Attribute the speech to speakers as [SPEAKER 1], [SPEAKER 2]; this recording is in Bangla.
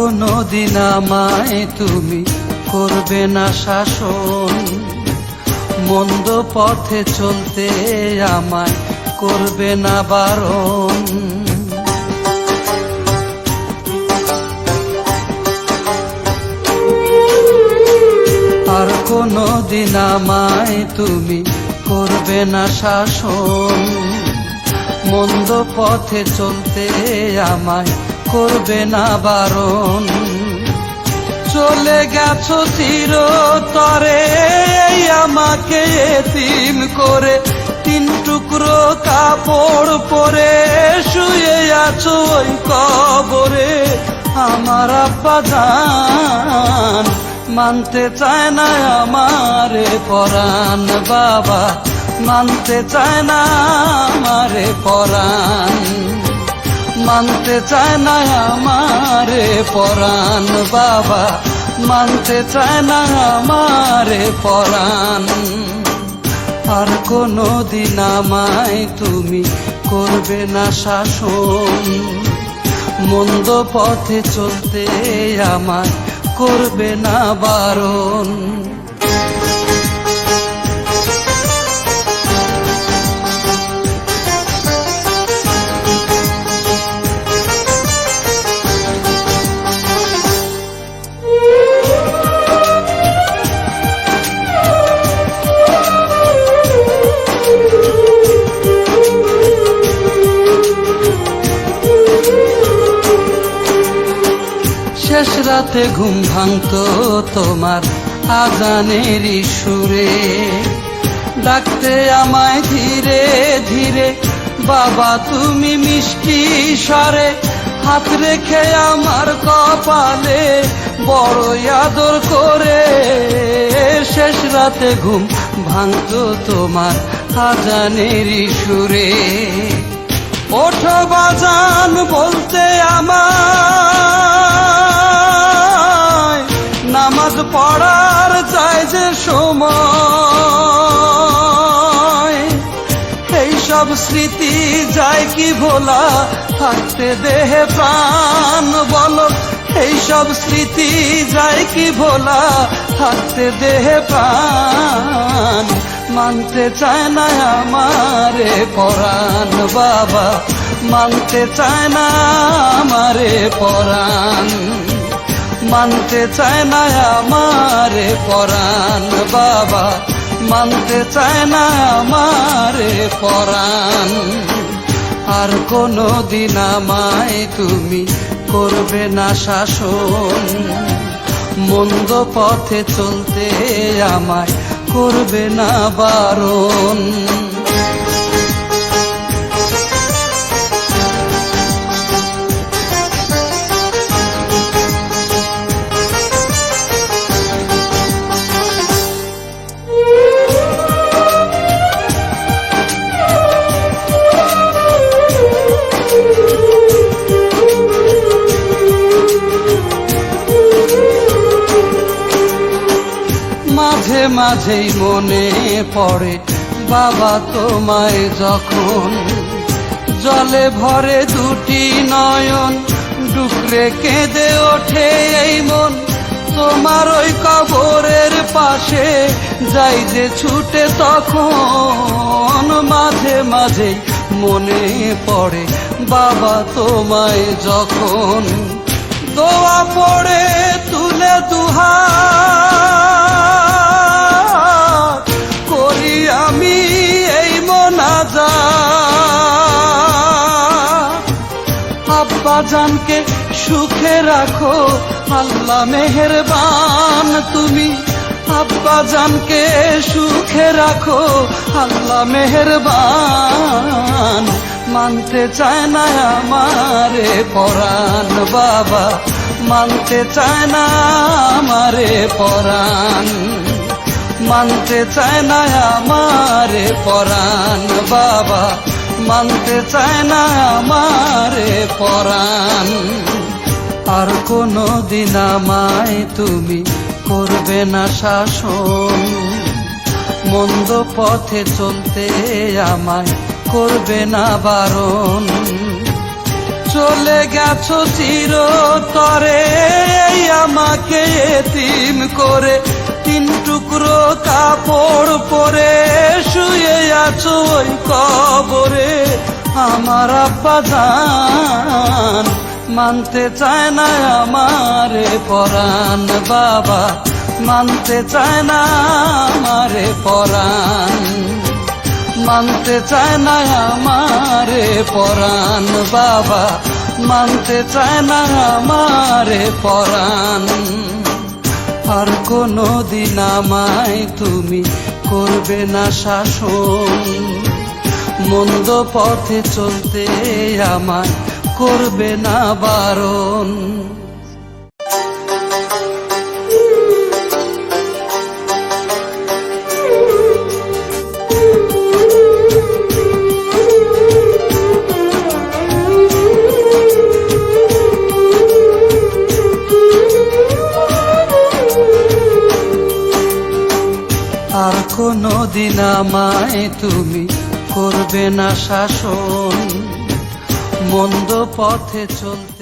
[SPEAKER 1] কোনো দিন আমায় তুমি করবে না শাসন, মন্দ পথে চলতে আমায় করবে না বারণ। আর কোনো দিন আমায় তুমি করবে না শাসন, মন্দ পথে চলতে আমায় করবে না বারণ। চলে গেছো চিরতরে আমাকে এতিম করে, তিন টুকরো কাপড় পরে শুয়ে আছো ওই কবরে। আমার আব্বা জান মানতে চায় না আমারে পরাণ, বাবা মানতে চায় না আমারে পরাণ, মানতে চায় না আমারে পরাণ, বাবা মানতে চায় না আমারে পরাণ। আর কোনো দিন আমায় তুমি করবে না শাসন, মন্দ পথে চলতে আমায় করবে না বারণ। শেষ রাতে ঘুম ভাঙতো তোমার আজানের সুরে, ডাকতে আমায় ধীরে ধীরে বাবা তুমি মিষ্টি স্বরে। হাত রেখে আমার কপালে বড় আদর করে, শেষ রাতে ঘুম ভাঙতো তোমার আজানের সুরে। ওঠো বাজান বলতে আমায়, নামাজ পড়ার চাই যে সময়। এই সব স্মৃতি যায় কি ভোলা, থাকতে দেহে প্রাণ বলো। এই সব স্মৃতি যায় কি ভোলা, থাকতে দেহে প্রাণ। মানতে চায় না আমারে পরাণ, বাবা মানতে চায় না আমারে পরাণ, মানতে চায় না আমারে পরাণ, বাবা মানতে চায় না আমারে পরাণ। আর কোনো দিন আমায় তুমি করবে না শাসন, মন্দ পথে চলতে আমায় করবে না বারণ। মাঝে মাঝেই মনে পড়ে বাবা তোমায় যখন, জলে ভরে দুটি নয়ন ডুকরে কেঁদে ওঠে এই মন। তোমার ওই কবরের পাশে যাই যে ছুটে তখন, মাঝে মাঝেই মনে পড়ে বাবা তোমায় যখন। দোয়া পড়ে তুলে দুহাত করি আমি এই মোনাজাত। আব্বা জানকে সুখে রাখো আল্লাহ মেহেরবান তুমি, আব্বা জানকে সুখে রাখো আল্লাহ মেহেরবান। মানতে চায় না আমারে পরাণ, বাবা মানতে চায় না আমারে পরাণ, মানতে চায় না আমারে পরাণ, বাবা মানতে চায় না আমারে পরাণ। আর কোনো দিন আমায় তুমি করবে না শাসন, মন্দ পথে চলতে আমায় করবে না বারণ। চলে গেছো চিরতরে এই আমাকে এতিম করে, তিন টুকরো কাপড় পরে শুয়ে আছো ওই কবরে। আমার আব্বা জান মানতে চায় না আমারে পরাণ, বাবা মানতে চায় না আমারে পরাণ, মানতে চায় না আমারে পরাণ, বাবা মানতে চায় না আমারে পরাণ। আর কোনো দিন আমায় তুমি করবে না শাসন, মন্দ পথে চলতে আমায় করবে না বারণ। আর কোনো দিন আমায় তুমি করবে না শাসন, মন্দ পথে চলতে